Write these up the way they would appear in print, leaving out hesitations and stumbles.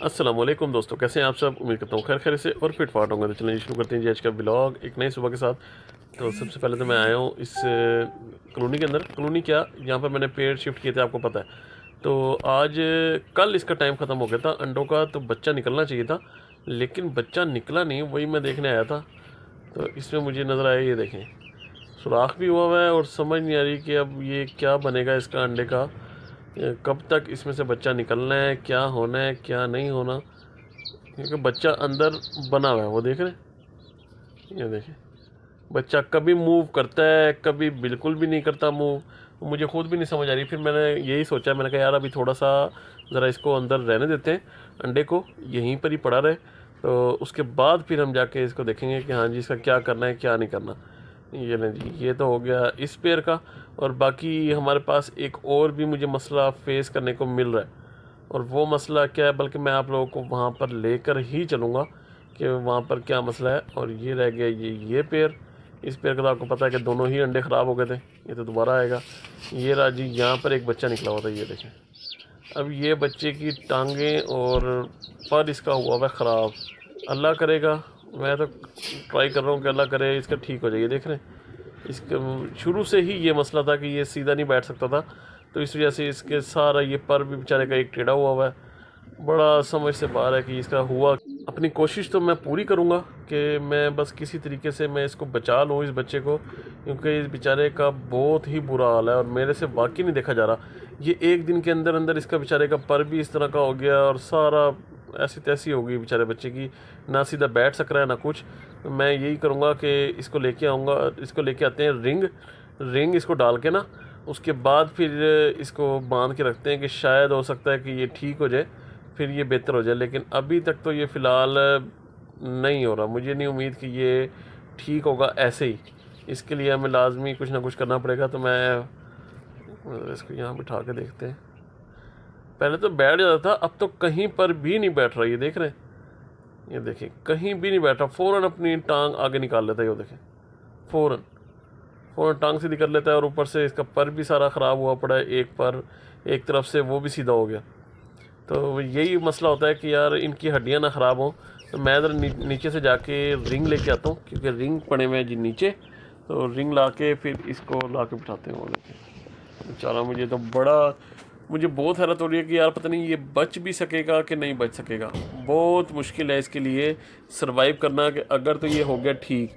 अस्सलाम वालेकुम दोस्तों, कैसे हैं आप सब। उम्मीद करता हूँ खैर खैर से और फिट फाट होंगे। तो चलिए शुरू करते हैं जी आज का ब्लॉग एक नई सुबह के साथ। तो सबसे पहले तो मैं आया हूँ इस कॉलोनी के अंदर। कॉलोनी क्या, यहाँ पर मैंने पेड़ शिफ्ट किए थे, आपको पता है। तो आज कल इसका टाइम ख़त्म हो गया था अंडों का, तो बच्चा निकलना चाहिए था, लेकिन बच्चा निकला नहीं। वही मैं देखने आया था, तो इसमें मुझे नज़र आया, ये देखें, सुराख भी हुआ है और समझ नहीं आ रही कि अब ये क्या बनेगा इसका अंडे का। कब तक इसमें से बच्चा निकलना है, क्या होना है क्या नहीं होना, क्योंकि बच्चा अंदर बना हुआ है। वो देख रहे हैं, ये देखें, बच्चा कभी मूव करता है, कभी बिल्कुल भी नहीं करता मूव। मुझे खुद भी नहीं समझ आ रही। फिर मैंने यही सोचा, मैंने कहा यार अभी थोड़ा सा ज़रा इसको अंदर रहने देते हैं, अंडे को यहीं पर ही पड़ा रहे, तो उसके बाद फिर हम जाके इसको देखेंगे कि हाँ जी इसका क्या करना है क्या नहीं करना। ये लें जी, ये तो हो गया इस पेयर का। और बाकी हमारे पास एक और भी मुझे मसला फेस करने को मिल रहा है, और वो मसला क्या है, बल्कि मैं आप लोगों को वहाँ पर लेकर ही चलूँगा कि वहाँ पर क्या मसला है। और ये रह गया ये पेयर। इस पेयर का तो आपको पता है कि दोनों ही अंडे ख़राब हो गए थे, ये तो दोबारा आएगा। ये रहा जी, यहाँ पर एक बच्चा निकला हुआ था, ये देखें। अब ये बच्चे की टांगें और पर इसका हुआ हुआ ख़राब। अल्लाह करेगा, मैं तो ट्राई कर रहा हूँ कि अल्लाह करे इसका ठीक हो जाए। ये देख रहे हैं, इसका शुरू से ही ये मसला था कि ये सीधा नहीं बैठ सकता था, तो इस वजह से इसके सारा ये पर भी बेचारे का एक टेढ़ा हुआ है। बड़ा समझ से बाहर है कि इसका हुआ। अपनी कोशिश तो मैं पूरी करूँगा कि मैं बस किसी तरीके से मैं इसको बचा लूँ, इस बच्चे को, क्योंकि इस बेचारे का बहुत ही बुरा हाल है और मेरे से बाकी नहीं देखा जा रहा। ये एक दिन के अंदर अंदर इसका बेचारे का पर भी इस तरह का हो गया और सारा ऐसी तैसी हो गई बेचारे बच्चे की, ना सीधा बैठ सक रहा है ना कुछ। तो मैं यही करूँगा कि इसको लेके आऊँगा, इसको लेके आते हैं रिंग इसको डाल के ना, उसके बाद फिर इसको बांध के रखते हैं कि शायद हो सकता है कि ये ठीक हो जाए, फिर ये बेहतर हो जाए। लेकिन अभी तक तो ये फ़िलहाल नहीं हो रहा। मुझे नहीं उम्मीद कि ये ठीक होगा ऐसे ही। इसके लिए हमें लाजमी कुछ ना कुछ करना पड़ेगा। तो मैं इसको यहाँ बिठा के देखते हैं। पहले तो बैठ जाता था, अब तो कहीं पर भी नहीं बैठ रहा। ये देख रहे हैं, ये देखिए कहीं भी नहीं बैठ रहा। फ़ौरन अपनी टांग आगे निकाल लेता है, ये देखें, फ़ौरन टांग सीधी कर लेता है। और ऊपर से इसका पर भी सारा ख़राब हुआ पड़ा है, एक पर एक तरफ से वो भी सीधा हो गया। तो यही मसला होता है कि यार इनकी हड्डियां ना ख़राब हों। तो मैं इधर नीचे से जाके रिंग लेके आता हूँ, क्योंकि रिंग पड़े हुए हैं जी नीचे। तो रिंग ला के फिर इसको ला के बिठाते हैं। वो लेके बेचारा, मुझे बहुत हैरत हो रही है कि यार पता नहीं ये बच भी सकेगा कि नहीं बच सकेगा। बहुत मुश्किल है इसके लिए सरवाइव करना। कि अगर तो ये हो गया ठीक,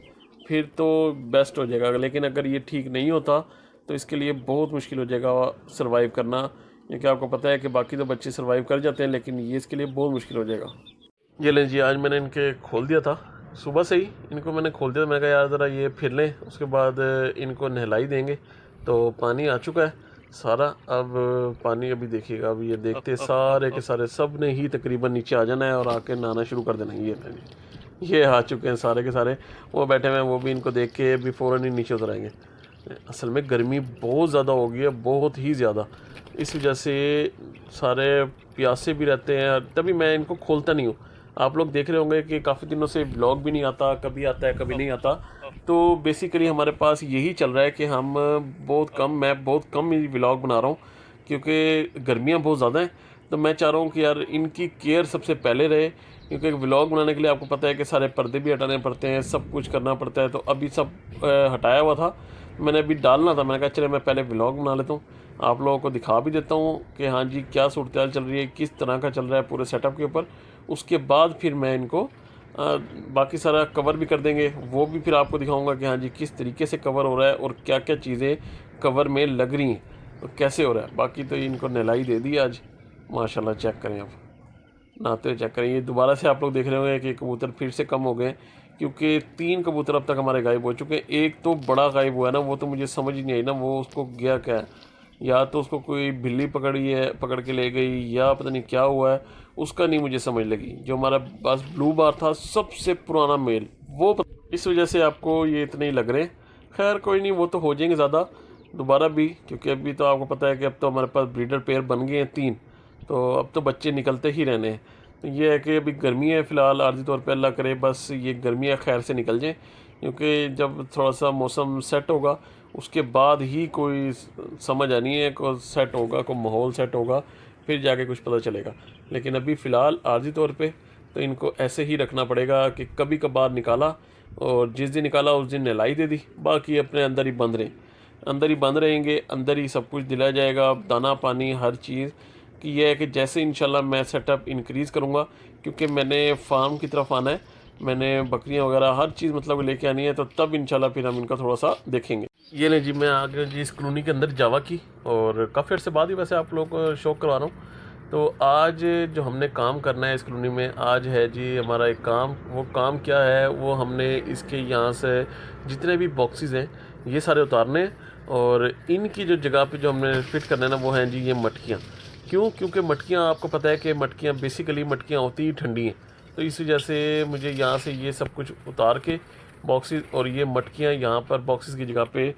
फिर तो बेस्ट हो जाएगा, लेकिन अगर ये ठीक नहीं होता तो इसके लिए बहुत मुश्किल हो जाएगा सरवाइव करना। क्योंकि आपको पता है कि बाकी तो बच्चे सरवाइव कर जाते हैं, लेकिन ये इसके लिए बहुत मुश्किल हो जाएगा। ये लें जी, आज मैंने इनके खोल दिया था, सुबह से ही इनको मैंने खोल दिया था। मैंने कहा यार ज़रा ये फिर लें, उसके बाद इनको नहलाई देंगे। तो पानी आ चुका है सारा। अब पानी अभी देखिएगा, अभी ये देखते सारे के सारे सब ने ही तकरीबन नीचे आ जाना है और आके नहाना शुरू कर देना। ये आ चुके हैं सारे के सारे, वो बैठे हुए हैं, वो भी इनको देख के अभी फ़ौरन ही नीचे उतर आएंगे। असल में गर्मी बहुत ज़्यादा हो गई है, बहुत ही ज़्यादा। इस वजह से सारे प्यासे भी रहते हैं, तभी मैं इनको खोलता नहीं हूँ। आप लोग देख रहे होंगे कि काफ़ी दिनों से व्लॉग भी नहीं आता, कभी आता है कभी नहीं आता। तो बेसिकली हमारे पास यही चल रहा है कि मैं बहुत कम ही व्लॉग बना रहा हूँ, क्योंकि गर्मियाँ बहुत ज़्यादा हैं। तो मैं चाह रहा हूँ कि यार इनकी केयर सबसे पहले रहे, क्योंकि व्लॉग बनाने के लिए आपको पता है कि सारे पर्दे भी हटाने पड़ते हैं, सब कुछ करना पड़ता है। तो अभी सब हटाया हुआ था, मैंने अभी डालना था। मैंने कहा चले मैं पहले व्लॉग बना लेता हूँ, आप लोगों को दिखा भी देता हूँ कि हाँ जी क्या सूरत हाल चल रही है, किस तरह का चल रहा है पूरे सेटअप के ऊपर। उसके बाद फिर मैं इनको बाकी सारा कवर भी कर देंगे, वो भी फिर आपको दिखाऊंगा कि हाँ जी किस तरीके से कवर हो रहा है और क्या क्या चीज़ें कवर में लग रही हैं, तो कैसे हो रहा है। बाकी तो इनको नहलाई दे दी आज, माशाल्लाह। चेक करें, आप नहाते हुए चेक करें। ये दोबारा से आप लोग देख रहे होंगे कि कबूतर फिर से कम हो गए, क्योंकि 3 कबूतर अब तक हमारे गायब हो चुके हैं। एक तो बड़ा गायब हुआ है ना, वो तो मुझे समझ ही नहीं आई ना, वो उसको गया क्या है, या तो उसको कोई बिल्ली पकड़ के ले गई, या पता नहीं क्या हुआ है, उसका नहीं मुझे समझ लगी। जो हमारा पास ब्लू बार था सबसे पुराना मेल, इस वजह से आपको ये इतने ही लग रहे हैं। खैर कोई नहीं, वो तो हो जाएंगे ज़्यादा दोबारा भी, क्योंकि अभी तो आपको पता है कि अब तो हमारे पास ब्रीडर पेयर बन गए हैं 3, तो अब तो बच्चे निकलते ही रहने हैं। तो ये है कि अभी गर्मी है फ़िलहाल, आर्जी तौर पे अल्लाह करे बस ये गर्मियाँ खैर से निकल जाएँ, क्योंकि जब थोड़ा सा मौसम सेट होगा उसके बाद ही कोई समझ आनी है, कोई सेट होगा, कोई माहौल सेट होगा फिर जाके कुछ पता चलेगा। लेकिन अभी फ़िलहाल आर्जी तौर पे तो इनको ऐसे ही रखना पड़ेगा कि कभी कभार निकाला और जिस दिन निकाला उस दिन नहलाई दे दी, बाकी अपने अंदर ही बंद रहे, अंदर ही बंद रहेंगे, अंदर ही सब कुछ दिलाया जाएगा, दाना पानी हर चीज़ कि यह है कि जैसे इंशाल्लाह मैं सेटअप इंक्रीज़ करूँगा, क्योंकि मैंने फार्म की तरफ आना है, मैंने बकरियां वगैरह हर चीज़ मतलब लेके आनी है, तो तब इंशाल्लाह फिर हम इनका थोड़ा सा देखेंगे। ये ले जी, मैं आ गया जी इस कॉलोनी के अंदर जावा की, और काफ़ी अर्से बाद ही वैसे आप लोग को शौक करवा रहा हूँ। तो आज जो हमने काम करना है इस कॉलोनी में, आज है जी हमारा एक काम। वो काम क्या है, वो हमने इसके यहाँ से जितने भी बॉक्सेस हैं ये सारे उतारने हैं, और इनकी जो जगह पे जो हमने फिट करना है ना, वो हैं जी ये मटकियाँ। क्यों? क्योंकि मटकियाँ, आपको पता है कि मटकियाँ बेसिकली मटकियाँ होती ही ठंडी हैं, तो इस वजह से मुझे यहाँ से ये सब कुछ उतार के बॉक्सेस और ये मटकियाँ यहाँ पर बॉक्सेस की जगह पे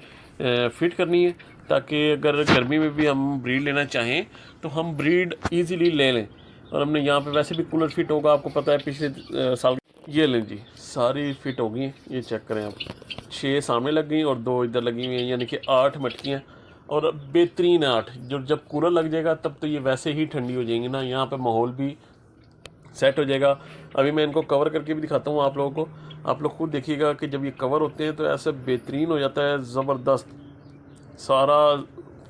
फिट करनी है, ताकि अगर गर्मी में भी हम ब्रीड लेना चाहें तो हम ब्रीड इजीली ले लें। और हमने यहाँ पे वैसे भी कूलर फिट होगा, आपको पता है पिछले साल। ये लें जी, सारी फिट हो गई, ये चेक करें आप, 6 सामने लग गई और 2 इधर लगी हुई हैं, यानी कि 8 मटकियाँ। और बेहतरीन 8, जो जब कूलर लग जाएगा तब तो ये वैसे ही ठंडी हो जाएंगी ना, यहाँ पे माहौल भी सेट हो जाएगा। अभी मैं इनको कवर करके भी दिखाता हूँ आप लोगों को, आप लोग खुद देखिएगा कि जब ये कवर होते हैं तो ऐसे बेहतरीन हो जाता है, ज़बरदस्त सारा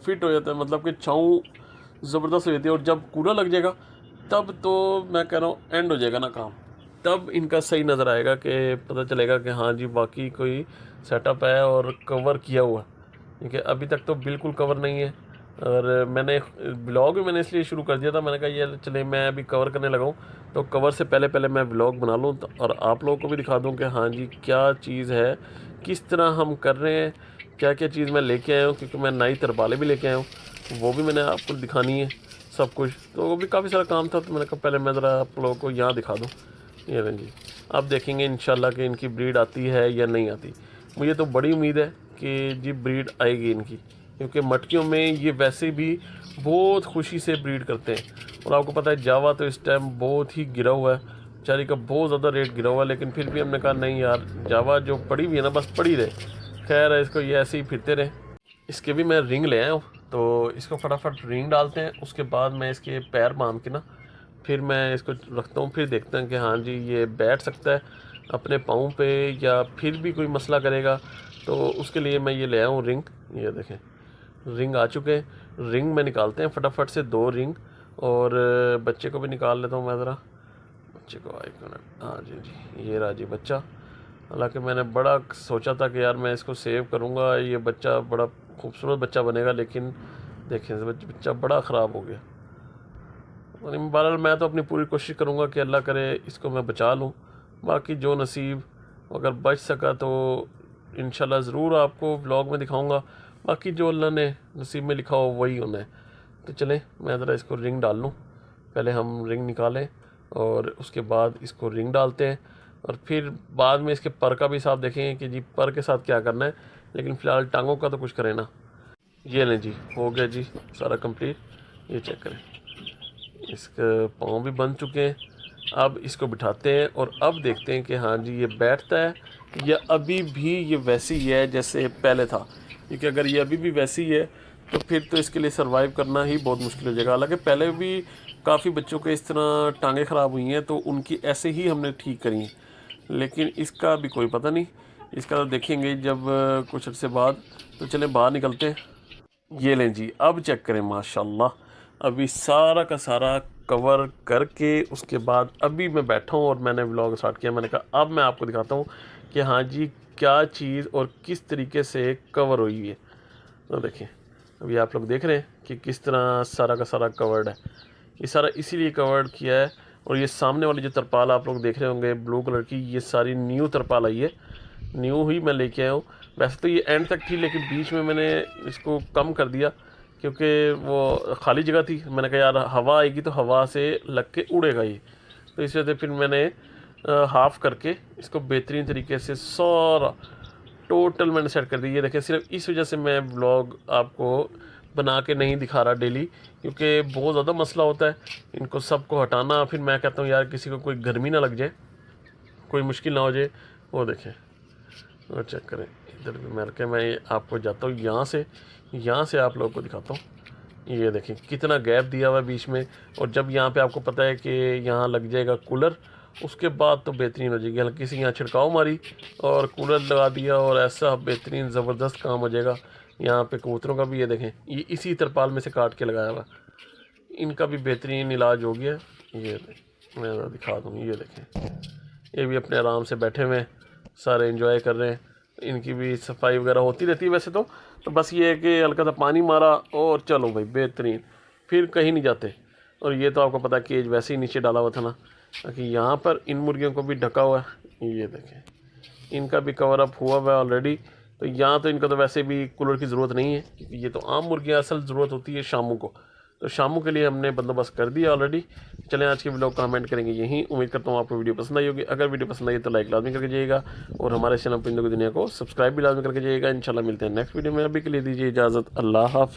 फिट हो जाता है, मतलब कि छाँव ज़बरदस्त हो जाती है। और जब कूलर लग जाएगा तब तो मैं कह रहा हूँ एंड हो जाएगा ना काम, तब इनका सही नज़र आएगा कि पता चलेगा कि हाँ जी वाकई कोई सेटअप है और कवर किया हुआ है। क्योंकि अभी तक तो बिल्कुल कवर नहीं है, और मैंने ब्लॉग भी मैंने इसलिए शुरू कर दिया था, मैंने कहा ये चले मैं अभी कवर करने लगा हूँ, तो कवर से पहले पहले मैं ब्लॉग बना लूँ और आप लोगों को भी दिखा दूँ कि हाँ जी क्या चीज़ है, किस तरह हम कर रहे हैं, क्या क्या चीज़ मैं लेके आया हूँ, क्योंकि मैं नई तरपाले भी लेके आया हूँ, वो भी मैंने आपको दिखानी है सब कुछ। तो वो भी काफ़ी सारा काम था, तो मैंने कहा पहले मैं ज़रा आप लोगों को यहाँ दिखा दूँ। ये रहें जी, अब देखेंगे इंशाल्लाह कि इनकी ब्रीड आती है या नहीं आती। मुझे तो बड़ी उम्मीद है कि जी ब्रीड आएगी इनकी, क्योंकि मटकियों में ये वैसे भी बहुत खुशी से ब्रीड करते हैं। और आपको पता है जावा तो इस टाइम बहुत ही गिरा हुआ है, बेचारी का बहुत ज़्यादा रेट गिरा हुआ है, लेकिन फिर भी हमने कहा नहीं यार, जावा जो पड़ी हुई है ना बस पड़ी रहे, खैर है इसको ये ऐसे ही फिरते रहे। इसके भी मैं रिंग ले आया हूँ, तो इसको फटाफट रिंग डालते हैं, उसके बाद मैं इसके पैर बांध के ना फिर मैं इसको रखता हूँ, फिर देखते हैं कि हाँ जी ये बैठ सकता है अपने पाँव पे या फिर भी कोई मसला करेगा। तो उसके लिए मैं ये ले आया हूँ रिंग, ये देखें रिंग आ चुके हैं। रिंग में निकालते हैं फटाफट से 2 रिंग, और बच्चे को भी निकाल लेता हूँ मैं ज़रा, बच्चे को 1 मिनट, हाँ जी जी ये रहा जी बच्चा। हालांकि मैंने बड़ा सोचा था कि यार मैं इसको सेव करूँगा, ये बच्चा बड़ा खूबसूरत बच्चा बनेगा, लेकिन देखें बच्चा बड़ा ख़राब हो गया। बहरहाल मैं तो अपनी पूरी कोशिश करूँगा कि अल्लाह करे इसको मैं बचा लूँ, बाकी जो नसीब, अगर बच सका तो इंशाल्लाह ज़रूर आपको व्लॉग में दिखाऊँगा, बाकी जो अल्लाह ने नसीब में लिखा हो वही होना है। तो चलें मैं ज़रा इसको रिंग डाल लूँ, पहले हम रिंग निकालें और उसके बाद इसको रिंग डालते हैं, और फिर बाद में इसके पर का भी हिसाब देखेंगे कि जी पर के साथ क्या करना है, लेकिन फ़िलहाल टांगों का तो कुछ करें ना। ये लें जी, हो गया जी सारा कंप्लीट, ये चेक करें, इसके पाँव भी बन चुके हैं। अब इसको बिठाते हैं और अब देखते हैं कि हाँ जी ये बैठता है या अभी भी ये वैसे ही है जैसे पहले था, क्योंकि अगर ये अभी भी वैसी ही है तो फिर तो इसके लिए सरवाइव करना ही बहुत मुश्किल हो जाएगा। हालांकि पहले भी काफ़ी बच्चों के इस तरह टांगें ख़राब हुई हैं तो उनकी ऐसे ही हमने ठीक करी हैं, लेकिन इसका भी कोई पता नहीं, इसका तो देखेंगे जब कुछ अर्से बाद। तो चलें बाहर निकलते हैं। ये लें जी, अब चेक करें माशाल्लाह, अभी सारा का सारा कवर करके उसके बाद अभी मैं बैठा हूँ और मैंने व्लॉग स्टार्ट किया। मैंने कहा अब मैं आपको दिखाता हूँ कि हाँ जी क्या चीज़ और किस तरीके से कवर हुई है। तो देखिए अभी आप लोग देख रहे हैं कि किस तरह सारा का सारा कवर्ड है, ये सारा इसीलिए कवर्ड किया है। और ये सामने वाली जो तरपाल आप लोग देख रहे होंगे ब्लू कलर की, ये सारी न्यू तरपाल आई है, न्यू ही मैं लेके आया हूँ। वैसे तो ये एंड तक थी, लेकिन बीच में मैंने इसको कम कर दिया क्योंकि वो खाली जगह थी। मैंने कहा यार हवा आएगी तो हवा से लग के उड़ेगा ये, तो इस वजह से फिर मैंने हाफ़ करके इसको बेहतरीन तरीके से सारा टोटल मैंने सेट कर दी। ये देखिए सिर्फ इस वजह से मैं व्लॉग आपको बना के नहीं दिखा रहा डेली, क्योंकि बहुत ज़्यादा मसला होता है इनको सबको हटाना। फिर मैं कहता हूँ यार किसी को कोई गर्मी ना लग जाए, कोई मुश्किल ना हो जाए। वो देखें और चेक करें, इधर भी मैं आपको जाता हूँ यहाँ से आप लोगों को दिखाता हूँ। ये देखें कितना गैप दिया हुआ है बीच में, और जब यहाँ पे आपको पता है कि यहाँ लग जाएगा कूलर, उसके बाद तो बेहतरीन हो जाएगी। हल्की सी यहाँ छिड़काव मारी और कूलर लगा दिया और ऐसा बेहतरीन ज़बरदस्त काम हो जाएगा। यहाँ पे कबूतरों का भी ये देखें, ये इसी तरपाल में से काट के लगाया हुआ, इनका भी बेहतरीन इलाज हो गया। ये मैं दिखा दूँ, ये देखें ये भी अपने आराम से बैठे हुए हैं, सारे एंजॉय कर रहे हैं। इनकी भी सफाई वगैरह होती रहती है वैसे तो बस ये है कि हल्का सा पानी मारा और चलो भाई बेहतरीन, फिर कहीं नहीं जाते। और ये तो आपको पता है केज वैसे ही नीचे डाला हुआ था ना, ताकि यहाँ पर इन मुर्गियों को भी ढका हुआ है। ये देखें इनका भी कवर अप हुआ हुआ है ऑलरेडी। तो यहाँ तो इनका तो वैसे भी कूलर की ज़रूरत नहीं है, क्योंकि ये तो आम मुर्गियाँ, असल ज़रूरत होती है शामों को। तो शामों के लिए हमने बंदोबस्त कर दिया ऑलरेडी। चलें आज के व्लॉग कमेंट करेंगे यहीं। उम्मीद करता हूँ आपको वीडियो पसंद आई होगी। अगर वीडियो पसंद आई तो लाइक लाजमी करके जाइएगा, और हमारे चैनल परिंदों की दुनिया को सब्सक्राइब भी लाजमी करके जाइएगा। इंशाल्लाह मिलते हैं नेक्स्ट वीडियो में। अभी के लिए दीजिए इजाज़त। अल्लाह हाफ़िज़।